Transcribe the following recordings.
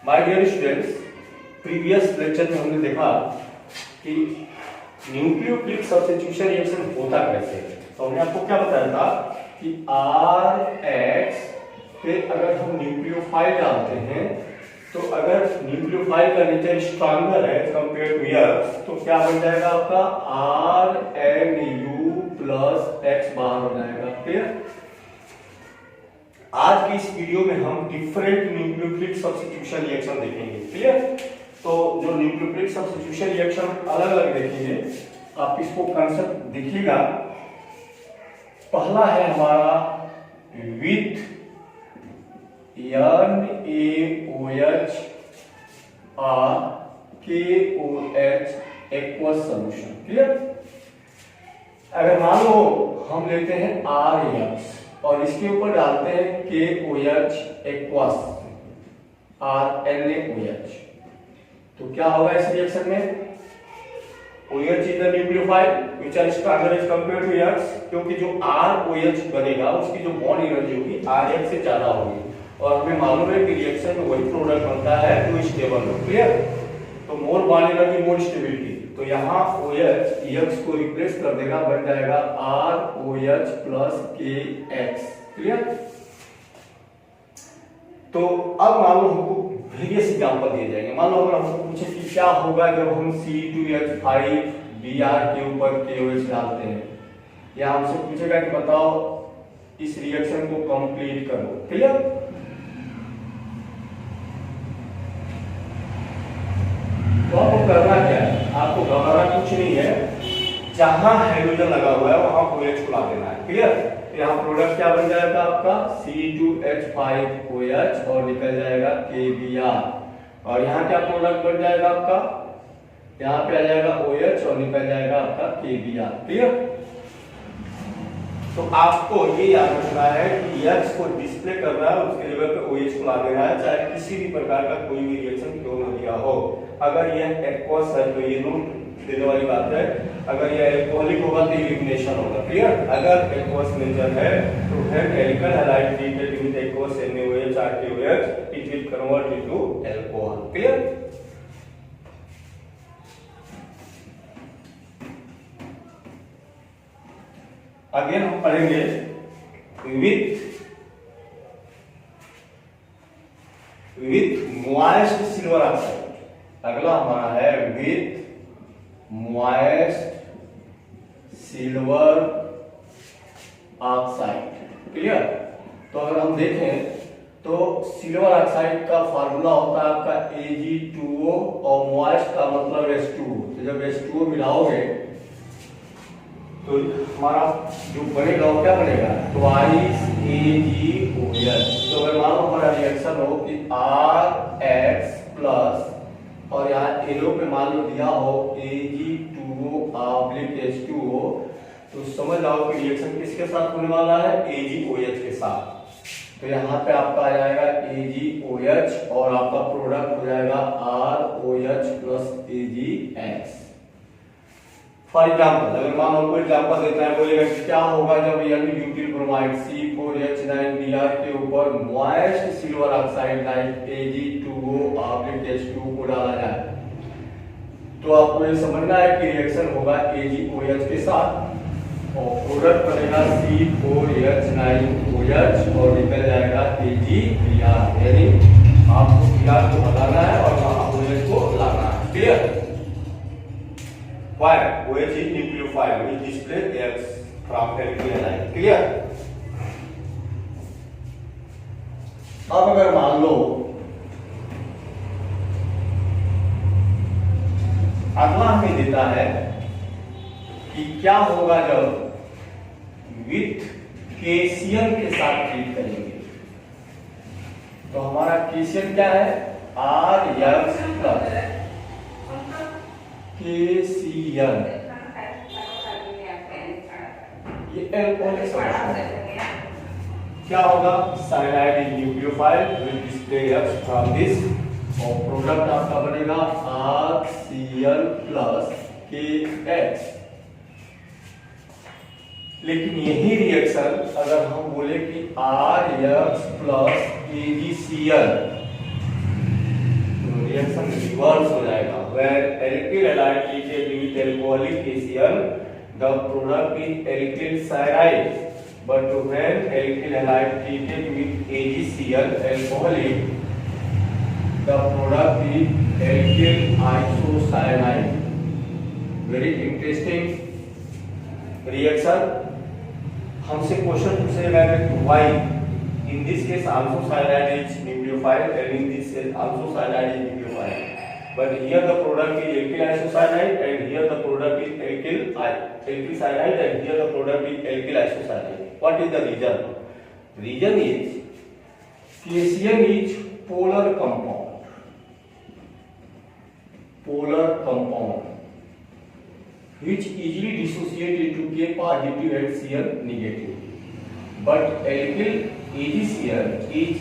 My dear students, previous lecture में हमने देखा कि न्यूक्लियोफिलिक सब्स्टिट्यूशन रिएक्शन होता कैसे है। तो हमने आपको क्या बताया था कि RH पे अगर हम न्यूक्लियोफाइल डालते हैं तो अगर न्यूक्लियोफाइल का नेचर स्ट्रॉन्गर है कंपेयर टू X तो क्या बन जाएगा आपका RNU प्लस X बाहर हो जाएगा। क्लियर। आज की इस वीडियो में हम डिफरेंट न्यूक्लियोफिलिक सब्स्टिट्यूशन रिएक्शन देखेंगे। क्लियर। तो जो न्यूक्लियोफिलिक सब्स्टिट्यूशन रिएक्शन अलग अलग देखेंगे, आप इसको कंसेप्ट देखिएगा। पहला है हमारा विथ NaOH और KOH एक्वस सॉल्यूशन। क्लियर। अगर मान लो हम लेते हैं RX और इसके ऊपर डालते हैं KOH एक्वस NaOH, तो क्या होगा इस रिएक्शन में? OH is the nucleophile which are stronger as compared to X, क्योंकि जो ROH बनेगा उसकी जो बॉन्ड एनर्जी होगी RX से ज्यादा होगी और हमें मालूम है कि रिएक्शन में वही प्रोडक्ट बनता है जो स्टेबल हो। क्लियर। तो मोर बॉन्ड एनर्जी मोर स्टेबिलिटी, तो यहाँ OH X को रिप्लेस कर देगा, बन जाएगा ROH प्लस KX। क्लियर। तो अब मान लो हमको वेरियस एग्जांपल दिए जाएंगे। मान लो अगर हमको पूछे कि क्या होगा जब हम C2H5Br के ऊपर KOH डालते हैं, या हमसे पूछेगा कि बताओ इस रिएक्शन को कंप्लीट करो। क्लियर। तो आपको करना क्या है? आपको घबराना कुछ नहीं है, जहां हाइड्रोजन लगा हुआ है वहां OH को ला देना है। क्लियर। यहाँ प्रोडक्ट क्या बन जाएगा आपका C2H5OH और निकल जाएगा KBr, और यहाँ क्या प्रोडक्ट बन जाएगा आपका? यहाँ पे आ जाएगा OH और निकल जाएगा आपका KBr। क्लियर। तो आपको ये याद रखना है कि X को डिस्प्ले कर रहा है, उसके जगह पे OH को ला देना है, चाहे किसी भी प्रकार का कोई भी रिएक्शन क्यों न दिया हो। अगर यह एक्वस है तो ये नोट देने वाली बात है, अगर यह एल्कोहलिक होगा तो एलिमिनेशन होगा। क्लियर। अगर एक्वस नेचर है तो है chemical halide treated with aqueous NaOH or KOH, it will convert into alcohol. Clear. Again हम पढ़ेंगे विथ मॉइस्ट सिल्वर ऑक्साइड। अगला हमारा है with moist silver oxide. Clear. तो अगर हम देखें तो सिल्वर ऑक्साइड का फार्मूला होता है आपका Ag2O और मॉइस्ट का मतलब H2O। तो जब H2O मिलाओगे तो हमारा जो बनेगा वो क्या बनेगा? Twice AgOH। तो अगर मान लो हमारा रिएक्शन हो कि RX प्लस और यहाँ एरो पे मान लो दिया हो Ag2O H2O, तो समझ जाओ कि रिएक्शन किसके साथ होने वाला है? AgOH के साथ। तो यहाँ पे आपका आ जाएगा AgOH और आपका प्रोडक्ट हो जाएगा ROH plus AgX। For example अगर मान लो कोई एग्जाम्पल देता है, बोलेगा कि क्या होगा जब ब्यूटिल ब्रोमाइड C4H9Br के ऊपर moist silver oxide like Ag2O H2O को डाला जाए। तो आपको ये समझना है कि रिएक्शन होगा AgOH के साथ और प्रोडक्ट बनेगा C4H9OH और निकल जाएगा AgBr। यानी आपको Br को हटाना है और वहां OH को लाना है। Clear. Why? OH is nucleophile which display X from chemical halide. Clear? अब अगर मान लो अगला हमें देता है कि क्या होगा जब विथ KCl के साथ ट्रीट करेंगे। तो हमारा KCl क्या है? RX प्लस KCl, ये एल्कोहलिक सॉल्यूशन है। क्या होगा? Cyanide in nucleophile will display X from this और प्रोडक्ट आपका बनेगा RCl प्लस KX। लेकिन यही रिएक्शन अगर हम बोले कि RX plus AgCl reaction reverse हो जाएगा। Where alkyl halide treated with alcoholic KCl the product is alkyl cyanide, but when alkyl halide treated with AgCl alcoholic the product is alkyl isocyanide. Very interesting reaction. हमसे question पूछेगा कि why in this case also cyanide is nucleophile and in this case also cyanide is nucleophile, but here the product is alkyl isocyanide and here the product is alkyl cyanide and here the product is alkyl isocyanide. What is the reason? Reason is KCl is polar compound which easily dissociate into K positive and Cl negative, but alkyl AgCl is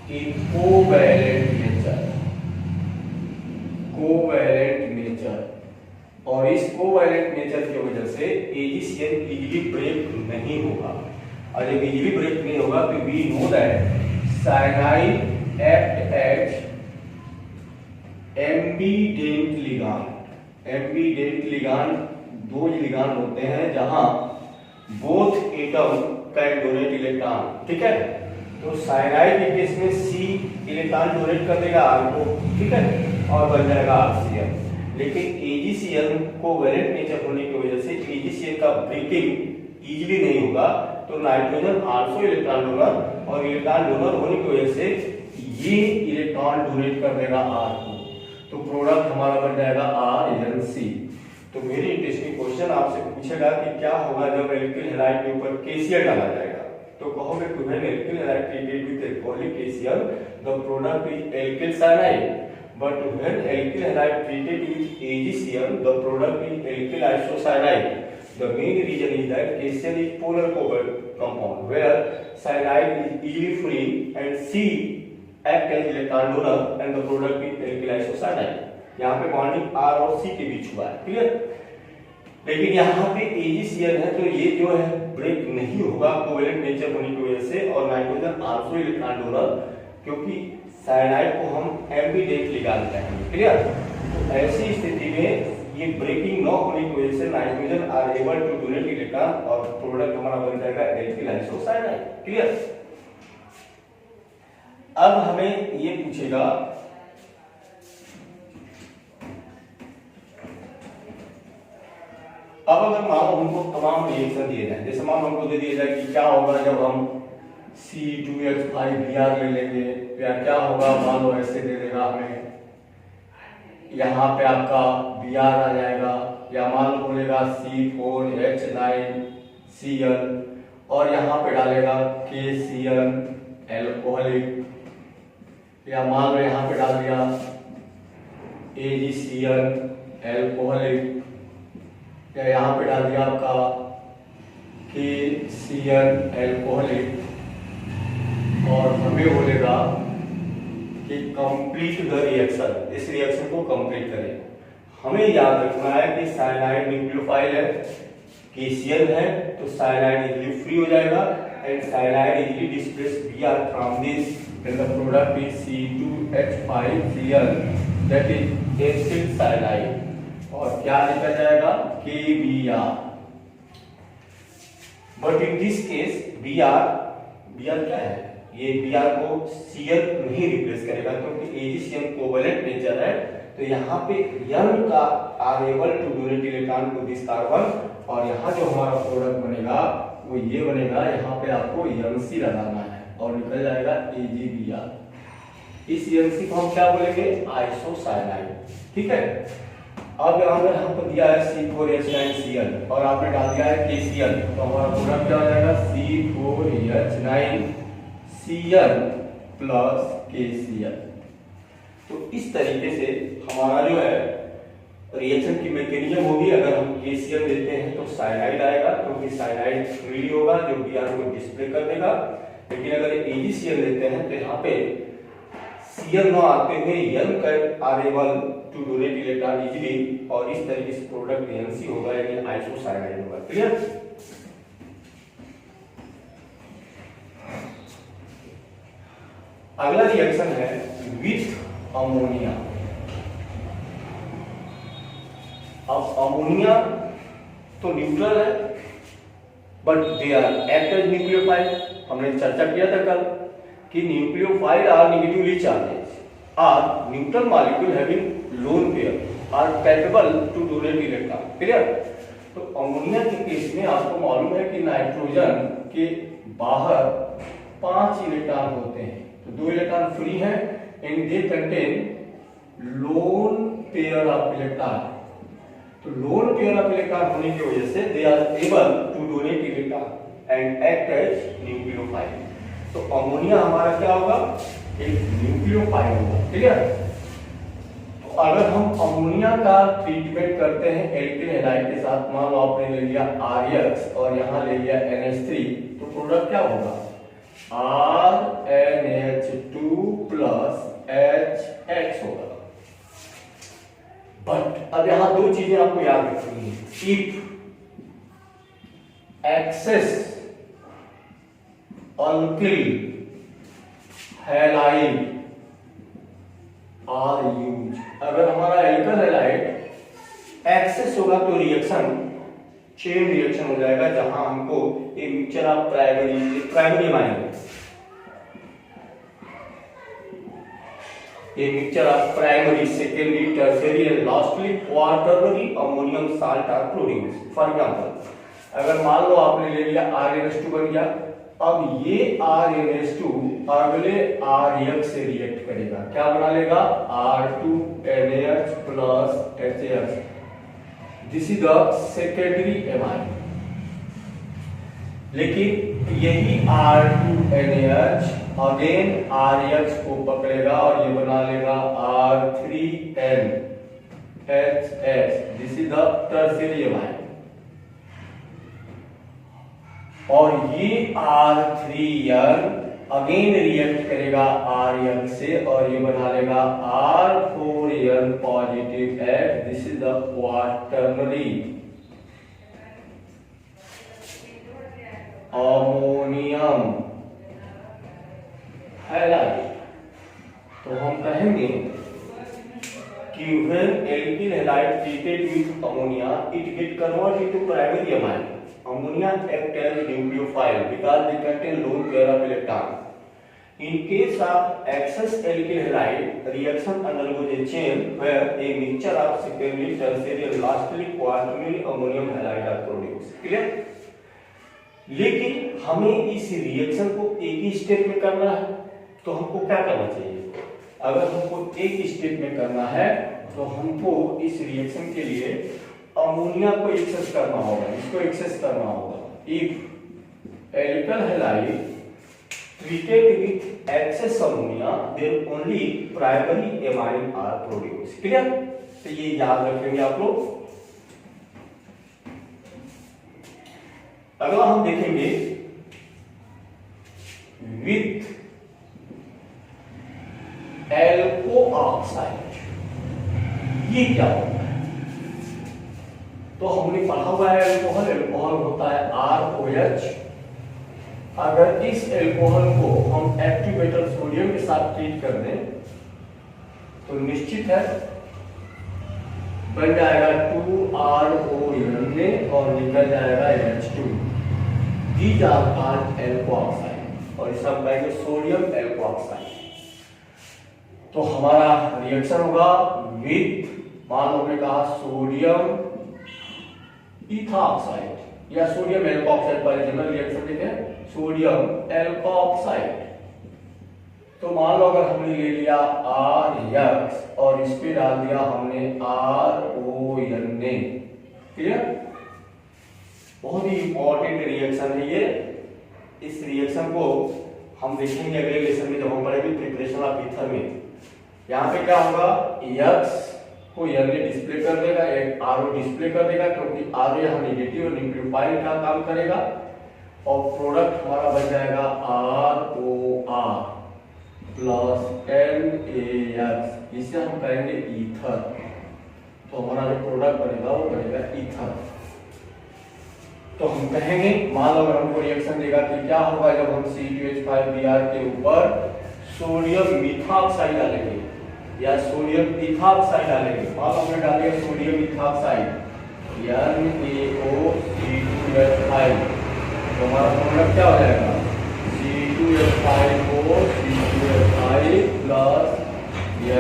a covalent nature और इस covalent nature की वजह से AgCl easily break नहीं होगा, और जब easily break नहीं होगा तो we know that cyanide act as ambident ligand दो लिगांड होते हैं जहां both atom can donate electron, ठीक है। तो साइनाइड के केस में C इलेक्ट्रॉन डोनेट कर देगा R को, ठीक है, और बन जाएगा RCl। लेकिन AgCl को वैलेंट नेचर होने की वजह से AgCl का ब्रेकिंग इजीली नहीं होगा, तो नाइट्रोजन आल्सो इलेक्ट्रॉन डोनर, और इलेक्ट्रॉन डोनर होने की वजह से ये इलेक्ट्रॉन डोनेट कर देगा R को, तो प्रोडक्ट हमारा बन जाएगा RNC। तो वेरी इंटरेस्टिंग क्वेश्चन आपसे पूछेगा कि क्या होगा जब एल्किल हैलाइड के ऊपर KCl डाला जाएगा, तो कहोगे to when alkyl halide treated with alcoholic KCl the product is alkyl cyanide, but when alkyl halide treated with AgCl the product is alkyl isocyanide. The main reason is that KCl is polar compound where cyanide is easily free and C act as electron donor and the product is alkyl isocyanide। यहाँ पे bonding R और C के बीच हुआ है, clear. लेकिन यहाँ पे AgCl है तो ये जो है ब्रेक नहीं होगा कोवैलेंट नेचर होने की वजह से, और नाइट्रोजन आल्सो इलेक्ट्रॉन डोनर, क्योंकि साइनाइड को हम एम्बीडेंट लिगांड कहेंगे, क्लियर। तो ऐसी स्थिति में ये ब्रेकिंग न होने की वजह से nitrogen are able to donate electron और प्रोडक्ट हमारा बन जाएगा एल्किल आइसोसाइनाइड, क्लियर। अब हमें ये पूछेगा अब अगर मान लो हमको तमाम रिएक्शन दिए जाए, जैसे मान लो हमको दे दिया जाए कि क्या होगा जब हम C2H5Br ले लेंगे, या क्या होगा मान लो ऐसे दे देगा हमें, यहाँ पे आपका Br आ जाएगा, या मान लो बोलेगा C4H9Cl और यहाँ पे डालेगा KCl एल्कोहलिक, या मान लो यहाँ पे डाल दिया AgCl एल्कोहलिक, या यहाँ पे डाल दिया आपका KCl एल्कोहलिक, और हमें बोलेगा कि कंप्लीट द रिएक्शन, इस रिएक्शन को कंप्लीट करें। हमें याद रखना है कि साइनाइड न्यूक्लियोफाइल है, KCl है, तो साइनाइड इजीली फ्री हो जाएगा and cyanide easily displace Br from this and the product is C2H5Cl that is acid cyanide, और क्या लिखा जाएगा KBr। But in this case Br क्या है, ये Br को Cl नहीं रिप्लेस करेगा क्योंकि AgCl कोवैलेंट नेचर है, तो यहाँ पे N का are able to donate electron to this carbon, और यहाँ जो हमारा प्रोडक्ट बनेगा वो ये बनेगा, यहाँ पे आपको NC लगाना है और निकल जाएगा AgBr। इस NC को हम क्या बोलेंगे, आइसोसाइनाइड, ठीक है। अब अगर हमको दिया है C4H9Cl और आपने डाल दिया है KCl, तो हमारा प्रोडक्ट क्या हो जाएगा C4H9Cl प्लस KCl। तो इस तरीके से हमारा जो है रिएक्शन की मैकेनिज्म होगी। अगर हम KCl देते हैं तो साइनाइड आएगा क्योंकि साइनाइड फ्रीली होगा जो Br को डिस्प्ले कर देगा, लेकिन अगर AgCl देते हैं तो यहाँ पे Cl न आते हुए N का are able to donate electron easily, और इस तरीके से प्रोडक्ट NC होगा यानी आइसोसाइनाइड होगा, क्लियर। अगला रिएक्शन है विथ अमोनिया। अमोनिया तो न्यूट्रल है but they are act as nucleophile. हमने चर्चा किया था कल कि nucleophile are negatively charged or neutral molecule having lone pair are capable to donate electron. Clear? तो अमोनिया के केस में आपको मालूम है कि नाइट्रोजन के बाहर 5 इलेक्ट्रॉन होते हैं, तो 2 इलेक्ट्रॉन फ्री हैं and they contain lone pair of electron. तो लोन पेयर ऑफ इलेक्ट्रॉन होने की वजह से they are able to donate electron and act as nucleophile. तो अमोनिया हमारा क्या होगा? एक न्यूक्लियोफाइल होगा। क्लियर? तो अगर हम अमोनिया का ट्रीटमेंट करते हैं एल्किल हैलाइड के साथ, मान लो आपने ले लिया RX और यहाँ ले लिया NH3, तो प्रोडक्ट क्या होगा? RNH2 प्लस HX होगा। बट अब यहां 2 चीजें आपको याद रखनी है। If excess alkyl halide are use, अगर हमारा एल्किल हैलाइड एक्सेस होगा तो रिएक्शन चेन रिएक्शन हो जाएगा, जहां हमको एक मिक्सचर ऑफ प्राइमरी अमाइन, ये mixture of primary, secondary, tertiary and lastly quaternary ammonium salt are produced. For example, अगर मान लो आपने ले लिया RNH2 बन गया, अब ये RNH2 अगले RX से रिएक्ट करेगा, क्या बना लेगा? R2NH plus HAX। This is the secondary amine. लेकिन यही R2NH अगेन RX को पकड़ेगा और ये बना लेगा R3NHS। This is the tertiary amine. और ये R3N अगेन रिएक्ट करेगा RX से और ये बना लेगा R4N positive H। This is the quaternary ammonium halide. तो हम कहेंगे कि when alkyl halide treated with ammonia, it get converted into primary amine. Ammonia act as nucleophile because they contain lone pair of electron. In case of excess alkyl halide, reaction undergoes a chain where a mixture of secondary, tertiary and lastly quaternary ammonium halide are produced. Clear? लेकिन हमें इस reaction को एक ही step में करना है, तो हमको क्या करना चाहिए? अगर हमको एक स्टेप में करना है तो हमको इस रिएक्शन के लिए अमोनिया को एक्सेस करना होगा, इसको एक्सेस करना होगा। If alkyl halide treated with excess ammonia, then only primary amine are produced. Clear? तो ये याद रखेंगे आप लोग। अगला हम देखेंगे विथ एल्को ऑक्साइड, ये क्या होता है? तो हमने पढ़ा हुआ है एल्कोहल, एल्कोहल होता है ROH। अगर इस एल्कोहल को हम एक्टिवेटर सोडियम के साथ ट्रीट कर दें तो निश्चित है बन जाएगा 2RON और निकल जाएगा H2। These are called alkoxide और इसे हम कहेंगे सोडियम एल्को ऑक्साइड। तो हमारा रिएक्शन होगा विथ, मान लो हमने कहा सोडियम इथाऑक्साइड या सोडियम एल्कोऑक्साइड, पहले जनरल रिएक्शन देखें, सोडियम एल्कोऑक्साइड। तो मान लो अगर हमने ले लिया RX और इस पे डाल दिया हमने RONA। क्लियर? बहुत ही इंपॉर्टेंट रिएक्शन है ये। इस रिएक्शन को हम देखेंगे अगले लेसन में जब हम पढ़ेंगे प्रिपरेशन ऑफ ईथर में। यहाँ पे क्या होगा, X को N डिस्प्ले कर देगा, एक RO डिस्प्ले कर देगा, क्योंकि RO यहाँ नेगेटिव न्यूक्लियोफाइल का काम करेगा और प्रोडक्ट हमारा बन जाएगा ROR प्लस NaX। इसे हम कहेंगे ईथर। तो हमारा जो प्रोडक्ट बनेगा वो बनेगा ईथर। तो हम कहेंगे, मान लो अगर हमको रिएक्शन देगा कि क्या होगा जब हम C2H5Br के ऊपर सोडियम मिथॉक्साइड डालेंगे या सोडियम इथॉक्साइड डालेंगे। मान लो हमने डालेंगे सोडियम इथॉक्साइड NaOC2H5, तो हमारा फॉर्मूला क्या हो जाएगा, C2H5O C2H5 plus Na।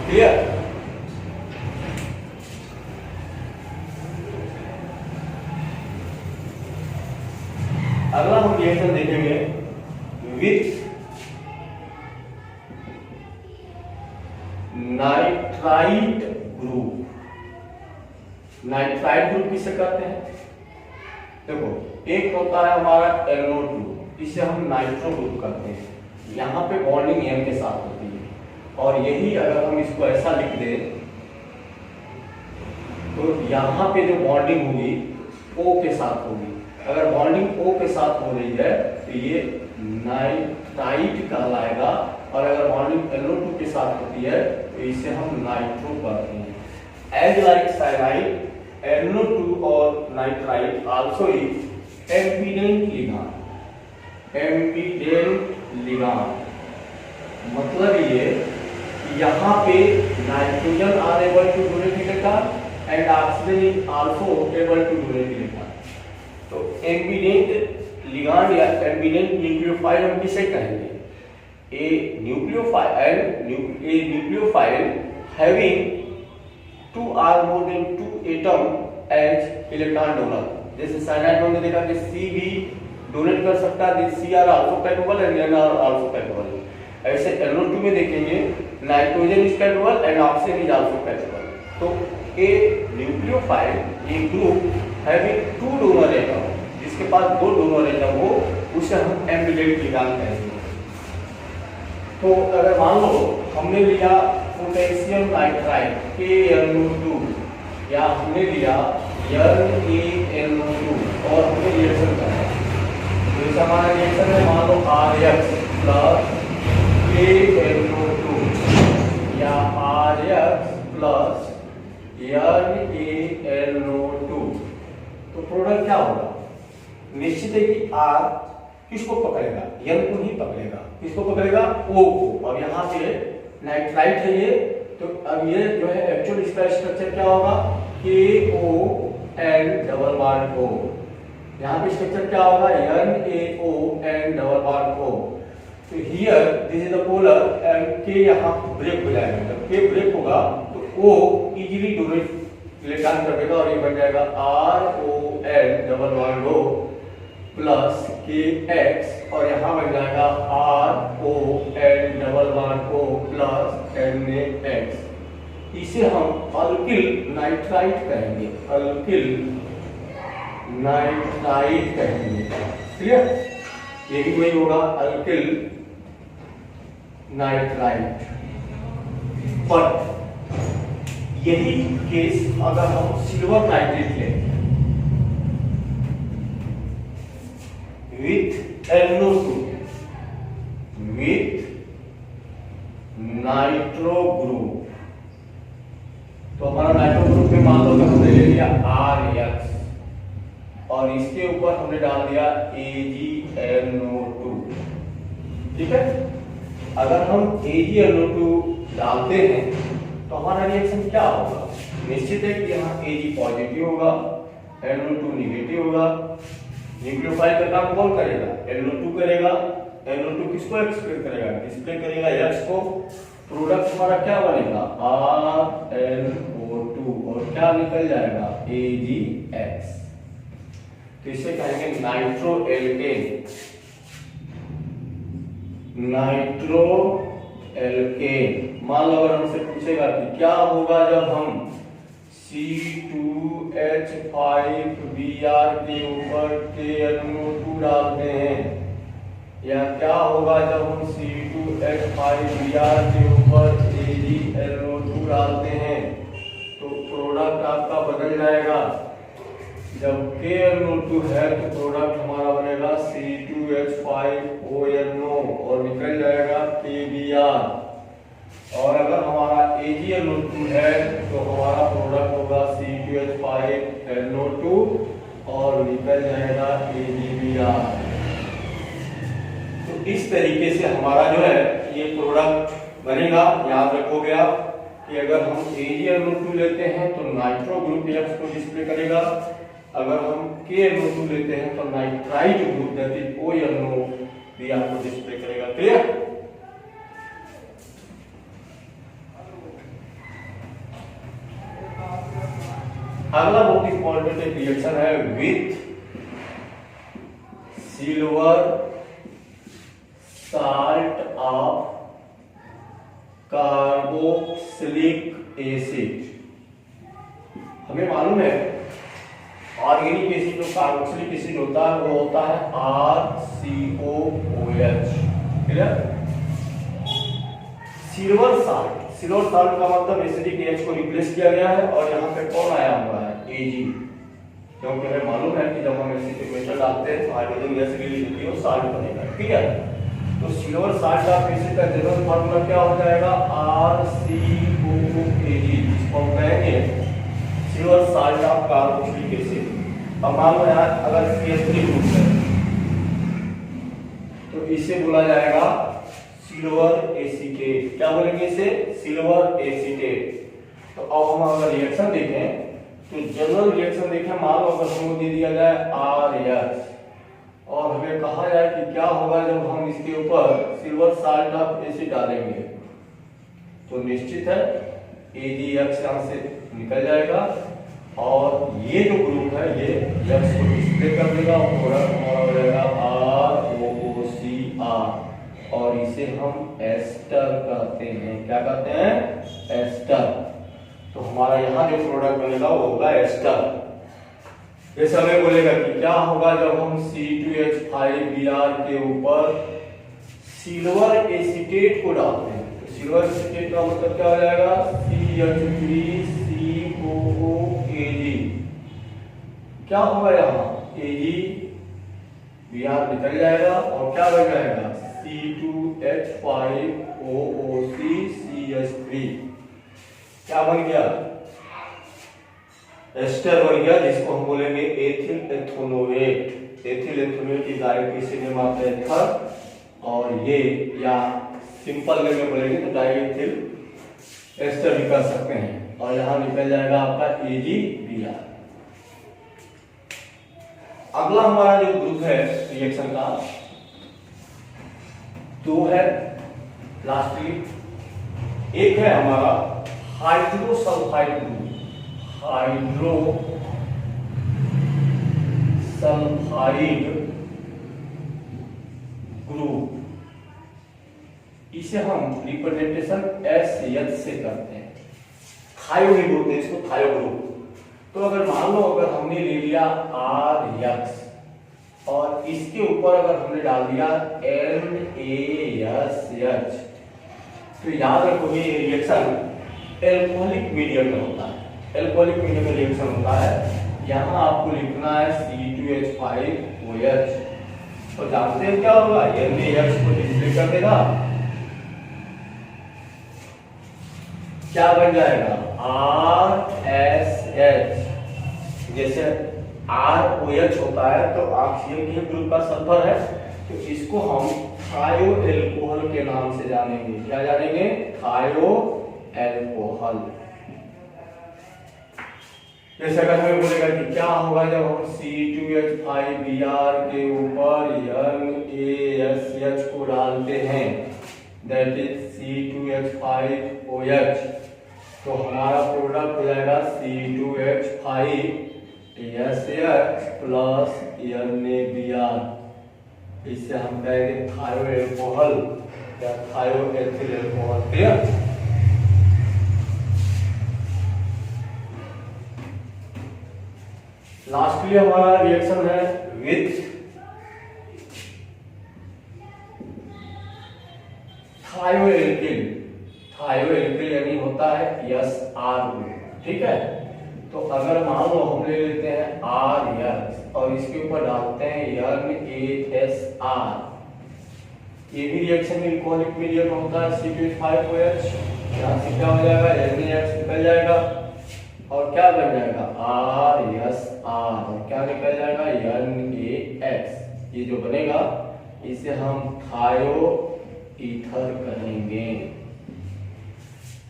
Clear? अगला हम रिएक्शन देखेंगे with nitrite group. Nitrite group किसे कहते हैं? देखो, एक होता है हमारा NO2, इसे हम नाइट्रो ग्रुप कहते हैं। यहाँ पे बॉन्डिंग M के साथ होती है, और यही अगर हम इसको ऐसा लिख दें तो यहाँ पे जो बॉन्डिंग होगी O के साथ होगी। अगर बॉन्डिंग O के साथ हो रही है तो ये नाइट्राइट कहलाएगा, और अगर बॉन्डिंग NO2 के साथ होती है तो इसे हम नाइट्रो कहते हैं। एज लाइक साइनाइड, NO2 और nitrite also is ambident ligand. Ambident ligand मतलब ये कि यहाँ पे nitrogen are able to donate electron and oxygen is also able to donate electron. तो एम्पीडेंट लिगांड या एम्पीडेंट न्यूक्लियोफाइल हम किसे कहेंगे? A nucleophile having 2 or more than 2 atom as electron donor. जैसे साइनाइड में हमने देखा कि C भी डोनेट कर सकता है, Cr also capable and Nr also capable. ऐसे NO2 में देखेंगे nitrogen is capable and oxygen is also capable. तो ए न्यूक्लियोफाइल, ये ग्रुप हैविंग 2 डोनर एटम, जिसके पास 2 डोनर एटम हो, उसे हम एम्पीडेंट लिगांड कहेंगे। तो अगर मान लो हमने लिया पोटेशियम नाइट्राइट KNO2, या हमने लिया NaNO2 और हमने रिएक्शन करा, तो इस हमारा रिएक्शन है मान लो RX प्लस KNO2 या RX प्लस NaNO2, तो प्रोडक्ट क्या होगा? निश्चित है कि R किसको पकड़ेगा? N को ही पकड़ेगा। किसको पकड़ेगा? O को। और यहाँ पे नाइट्राइट है ये, तो अब ये जो है एक्चुअल इसका स्ट्रक्चर क्या होगा? KON double bond O। यहाँ पे स्ट्रक्चर क्या होगा? NaON double bond O। तो here this is the polar and K यहाँ ब्रेक हो जाएगा। जब K ब्रेक होगा तो O इजीली डोनेट इलेक्ट्रॉन कर देगा, और ये बन जाएगा RON double bond O plus KX, और यहाँ बन जाएगा RON double bond O plus NaX। इसे हम अल्किल नाइट्राइट कहेंगे। अल्किल नाइट्राइट कहेंगे। क्लियर? ये भी वही होगा, अल्किल नाइट्राइट। बट यही केस अगर हम सिल्वर नाइट्रेट लें with NO2 with nitro group, तो हमारा नाइट्रो ग्रुप में मान लो कि हमने ले लिया RX और इसके ऊपर हमने डाल दिया AgNO2। ठीक है? अगर हम AgNO2 डालते हैं तो हमारा रिएक्शन क्या होगा? निश्चित है कि यहाँ Ag पॉजिटिव होगा, NO2 निगेटिव होगा। न्यूक्लियोफाइल का काम कौन करेगा? NO2 करेगा। NO2 किसको एक्सप्रेस करेगा? डिस्प्ले करेगा X को। प्रोडक्ट हमारा क्या बनेगा? RNO2, और क्या निकल जाएगा? AgX। तो इसे कहेंगे नाइट्रो एल्केन। Nitro alkene. मान लो अगर हमसे पूछेगा कि क्या होगा जब हम C2H5Br के ऊपर KNO2 डालते हैं, या क्या होगा जब हम C2H5Br के ऊपर AgNO2 डालते हैं, तो प्रोडक्ट आपका बदल जाएगा। जब KNO2 है तो प्रोडक्ट हमारा बनेगा C2H5ONO और निकल जाएगा KBr। और अगर हमारा AgNO2 है तो हमारा प्रोडक्ट होगा C2H5NO2 और निकल जाएगा AgBr। तो इस तरीके से हमारा जो है ये प्रोडक्ट बनेगा, याद रखोगे आप। कि अगर हम AgNO2 लेते हैं तो नाइट्रो ग्रुप X को डिस्प्ले करेगा, अगर हम KNO2 लेते हैं तो nitrite group that is ONO भी आपको डिस्प्ले करेगा। क्लियर? अगला बहुत इंपॉर्टेंट एक रिएक्शन है with silver salt of carboxylic acid. हमें मालूम है ऑर्गेनिक एसिड जो कार्बोक्सिलिक एसिड होता है वो होता है RCOOH। क्लियर? सिल्वर साल्ट का मतलब एसिडिक H को रिप्लेस किया गया है और यहाँ पे कौन आया हुआ है Ag, क्योंकि हमें मालूम है कि जब हम एसिटिक मेटल डालते हैं तो हाइड्रोजन गैस रिलीज होती है वो साल्ट बनेगा। ठीक है? तो सिल्वर साल्ट ऑफ एसिड का जनरल फार्मूला क्या हो जाएगा RCOOAG, जिसको हम कहेंगे silver salt of carboxylic acid. अब मान लो यार अगर CH3 ग्रुप है तो इसे बोला जाएगा सिल्वर एसीटेट। क्या बोलेंगे इसे? Silver acetate. तो अब हम अगर रिएक्शन देखें तो जनरल रिएक्शन देखें, मान लो अगर हमको दे दिया जाए RS और हमें कहा जाए कि क्या होगा जब हम इसके ऊपर सिल्वर साल्ट ऑफ एसिड डालेंगे, तो निश्चित है AgX यहाँ से निकल जाएगा और ये जो ग्रुप है ये X को डिस्प्ले कर देगा और प्रोडक्ट हमारा हो जाएगा ROOCR और इसे हम एस्टर कहते हैं। क्या कहते हैं? एस्टर। तो हमारा यहाँ जो प्रोडक्ट बनेगा वो होगा एस्टर। जैसे हमें बोलेगा कि क्या होगा जब हम C2H5Br के ऊपर सिल्वर एसीटेट को डालते हैं, तो सिल्वर एसीटेट का मतलब क्या हो जाएगा CH3COOAG। क्या होगा यहाँ AgBr निकल जाएगा और क्या बन जाएगा C2H5OOCCH3। क्या बन गया? एस्टर बन गया, जिसको हम बोलेंगे एथिल एथोनोएट। एथिल एथोनोएट की डायरेक्ट इसी नेम आता है एथर और ये या सिंपल वे में बोलेंगे तो डाइएथिल एस्टर भी कर सकते हैं और यहाँ निकल जाएगा आपका AgBr। अगला हमारा जो ग्रुप है रिएक्शन का दो है लास्टली, एक है हमारा हाइड्रोसल्फाइड ग्रुप, हाइड्रोसल्फाइड ग्रुप। इसे हम रिप्रेजेंटेशन SH से करते हैं। थायो भी बोलते हैं इसको, थायो ग्रुप। तो अगर मान लो अगर हमने ले लिया RX और इसके ऊपर अगर हमने डाल दिया NaSH, तो याद रखो ये रिएक्शन एल्कोहलिक मीडियम में होता है। एल्कोहलिक मीडियम में रिएक्शन होता है। यहाँ आपको लिखना है C2H5OH। तो जानते हैं क्या होगा? NaX को डिस्प्ले कर देगा, क्या बन जाएगा RSH। जैसे ROH होता है तो ऑक्सीजन के ग्रुप का सल्फर है, तो इसको हम थायो एल्कोहल के नाम से जानेंगे। क्या जानेंगे? थायो एल्कोहल। जैसे अगर हमें बोलेगा कि क्या होगा जब हम C2H5Br के ऊपर NaSH को डालते हैं, दैट इज C2H5OH, तो हमारा प्रोडक्ट हो जाएगा C2H5SH प्लस NaBr। इससे हम कहेंगे थायो एल्कोहल या थायो एथिल एल्कोहल। क्लियर? लास्टली हमारा रिएक्शन है विथ थायोएल्किल। थायोएल्किल यानी होता है SR ग्रुप। ठीक है? तो अगर मान लो हम ले लेते हैं RX और इसके ऊपर डालते हैं NaSR, ये भी रिएक्शन एल्कोहलिक मीडियम में होता है C2H5OH। यहाँ से क्या हो जाएगा? NaX निकल जाएगा और क्या बन जाएगा RSR और क्या निकल जाएगा NaX। ये जो बनेगा इसे हम थायो ईथर कहेंगे।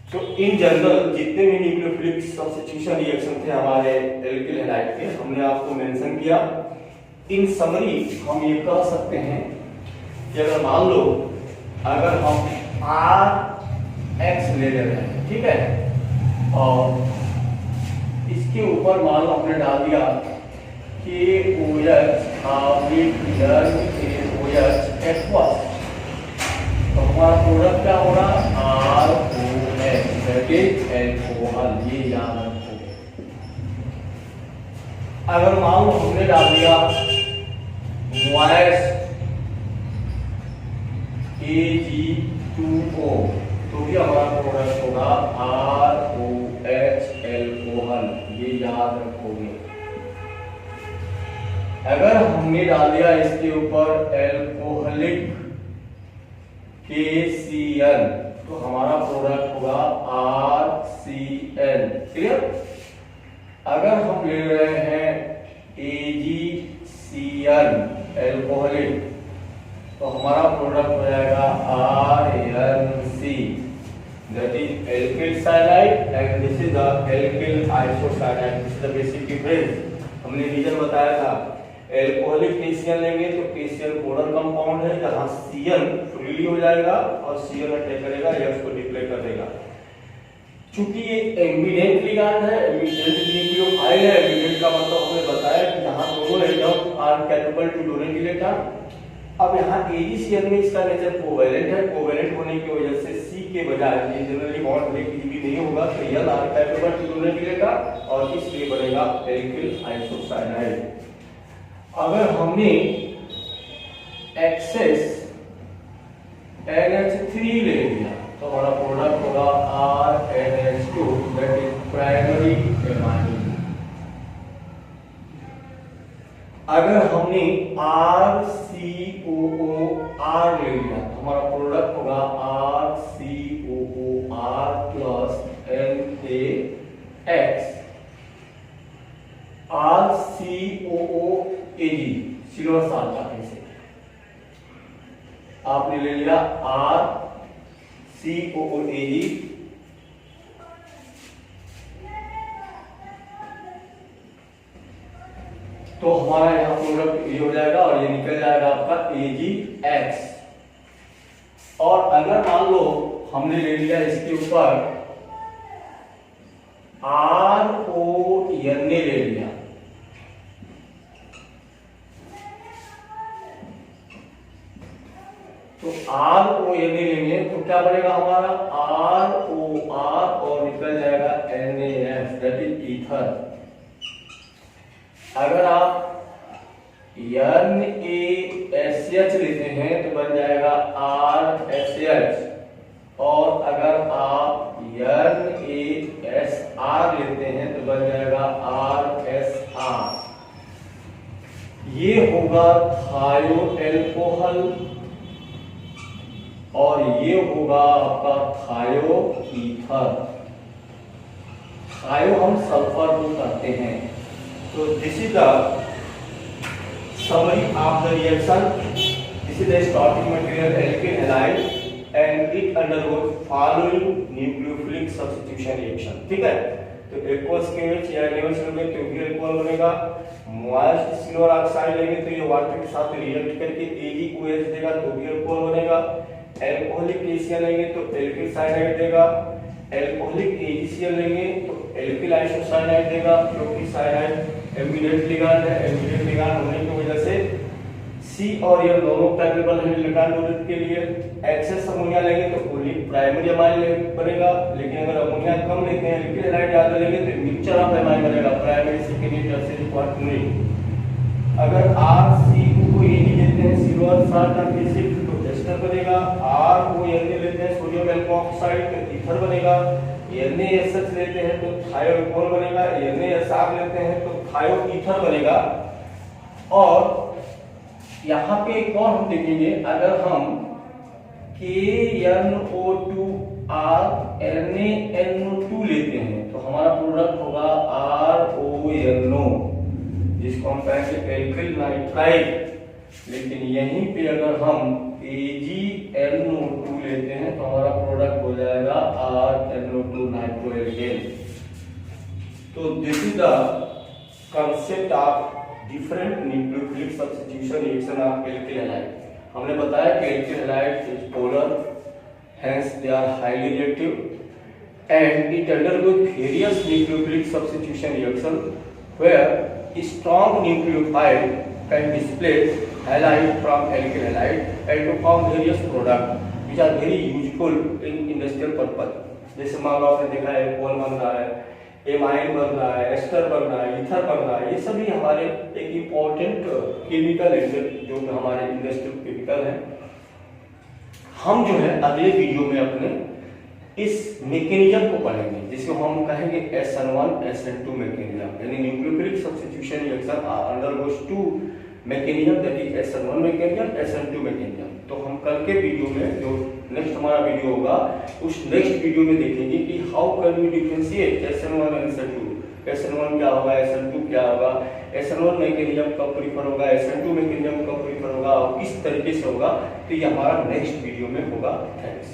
तो इन जनरल जितने भी न्यूक्लियोफिलिक सब्स्टिट्यूशन रिएक्शन थे हमारे एल्किल हैलाइड के, हमने आपको मेंशन किया। इन समरी हम ये कह सकते हैं कि अगर मान लो अगर हम RX ले रहे हैं, ठीक है, और इसके ऊपर मान लो हमने डाल दिया KOH एक्वस, तो हमारा प्रोडक्ट क्या होगा ROH, दैट इज एल्कोहल, ये याद रखो। अगर मान लो हमने डाल दिया मॉइस्ट AG2O, तो भी हमारा प्रोडक्ट होगा ROH एल्कोहल, ये याद रखोगे। अगर हमने डाल दिया इसके ऊपर एल्कोहलिक KCl, तो हमारा प्रोडक्ट होगा RCl, क्लियर। अगर हम ले रहे हैं AgCl एल्कोहलिक, तो हमारा प्रोडक्ट हो जाएगा RNC, that is alkyl cyanide and this is the alkyl isocyanide. This is the basic difference. हमने रीजन बताया था, एल्कोहलिक KCl लेंगे तो KCl पोलर कंपाउंड है, जहां Cl फ्रीली हो जाएगा और Cl अटैक करेगा या उसको डिप्ले कर देगा। चूंकि ये एम्बिडेंट लिगैंड है, एम्बिडेंट न्यूक्लियोफाइल है, एम्बिडेंट का मतलब हमने बताया कि जहां दोनों atom are capable to donate electron. अब यहाँ AgCl में इसका नेचर कोवेलेंट है, कोवेलेंट होने की वजह से C के बजाय ये जनरली बॉन्ड ब्रेक इजीली नहीं होगा, तो L are capable to donate electron और इसलिए बनेगा एल्किल आइसोसाइनाइड। अगर हमने एक्सेस NH3 ले लिया तो हमारा प्रोडक्ट होगा RNH2, that is primary amine. अगर हमने RCOOR ले लिया तो हमारा प्रोडक्ट होगा RCOOR plus NaX। RCOOAg silver salt से आपने ले लिया RCOOAg, तो हमारा यहाँ प्रोडक्ट ये हो जाएगा और ये निकल जाएगा आपका AgX। और अगर मान लो हमने ले लिया इसके ऊपर RONA ले लिया, तो RONA लेंगे तो क्या बनेगा हमारा ROR और निकल जाएगा NaF, दैट इज ईथर। अगर आप NaSH लेते हैं तो बन जाएगा RSH, और अगर आप NaSR लेते हैं तो बन जाएगा RSR। ये होगा थायो एल्कोहल और ये होगा आपका थायो ईथर। थायो हम सल्फर को कहते हैं। तो this is the summary of the reaction. This is the starting material alkyl halide and it undergoes following nucleophilic substitution reaction. ठीक है, तो एक्वस KOH या NaOH लेंगे तो भी अल्कोहल बनेगा। मॉइस्ट सिल्वर ऑक्साइड लेंगे तो ये वाटर के साथ रिएक्ट करके AgOH देगा तो भी अल्कोहल बनेगा। एल्कोहलिक KCl लेंगे तो एल्किल साइनाइड देगा। एल्कोहलिक AgCl लेंगे तो एल्किल आइसोसाइनाइड देगा, क्योंकि साइनाइड एम्बिडेंट लिगैंड है। एम्बिडेंट लिगैंड होने की वजह से C और L दोनों कैपेबल है इलेक्ट्रॉन डोनेट के लिए। एक्सेस अमोनिया लेंगे तो ओनली प्राइमरी अमाइन बनेगा, लेकिन अगर अमोनिया कम लेते हैं एल्किल हैलाइड ज्यादा लेंगे तो मिक्सचर ऑफ अमाइन बनेगा, प्राइमरी सेकेंडरी टर्शियरी क्वार्टरनरी। अगर RCOAg लेते हैं सिल्वर साल्ट ऑफ एसिड तो एस्टर बनेगा। RONA लेते हैं सोडियम एल्कोऑक्साइड तो ईथर बनेगा। NaSH लेते हैं तो थायो अल्कोहल बनेगा। NaSR लेते हैं तो थायो ईथर बनेगा। और यहाँ पे एक और हम देखेंगे, अगर हम KNO2R NaNO2 लेते हैं तो हमारा प्रोडक्ट होगा RONO, जिसको हम कहेंगे एल्किल नाइट्राइड। लेकिन यहीं पे अगर हम AgNO2 लेते हैं तो हमारा प्रोडक्ट हो जाएगा RNO2 नाइट्रोएल्केन। तो this is the concept of different nucleophilic substitution reaction of alkyl halide. हमने बताया कि alkyl halide is polar, hence they are highly reactive and it undergoes various nucleophilic substitution reaction where strong nucleophile can displace halide from alkyl halide and to form various products which are very useful in industrial purpose। जैसे मान लो आपने देखा है alcohol बन रहा है, amine बन रहा है, एस्टर बन रहा है, ईथर बन रहा है, ये सभी हमारे एक इम्पोर्टेंट केमिकल जो हमारे इंडस्ट्रियल केमिकल हैं। हम जो है अगले वीडियो में अपने इस मैकेनिज्म को पढ़ेंगे जिसको हम कहेंगे SN1 SN2 मैकेनिज्म, यानी nucleophilic substitution reaction undergoes to mechanism that is SN1 mechanism SN2 mechanism. तो हम कल के वीडियो में जो नेक्स्ट हमारा वीडियो होगा उस नेक्स्ट वीडियो में देखेंगे कि how can we differentiate SN1 and SN2। SN1 क्या होगा, SN2 क्या होगा, SN1 मैकेनिज्म कब प्रीफर होगा, SN2 मैकेनिज्म कब प्रीफर होगा और किस तरीके से होगा। तो ये हमारा नेक्स्ट वीडियो में होगा। थैंक्स।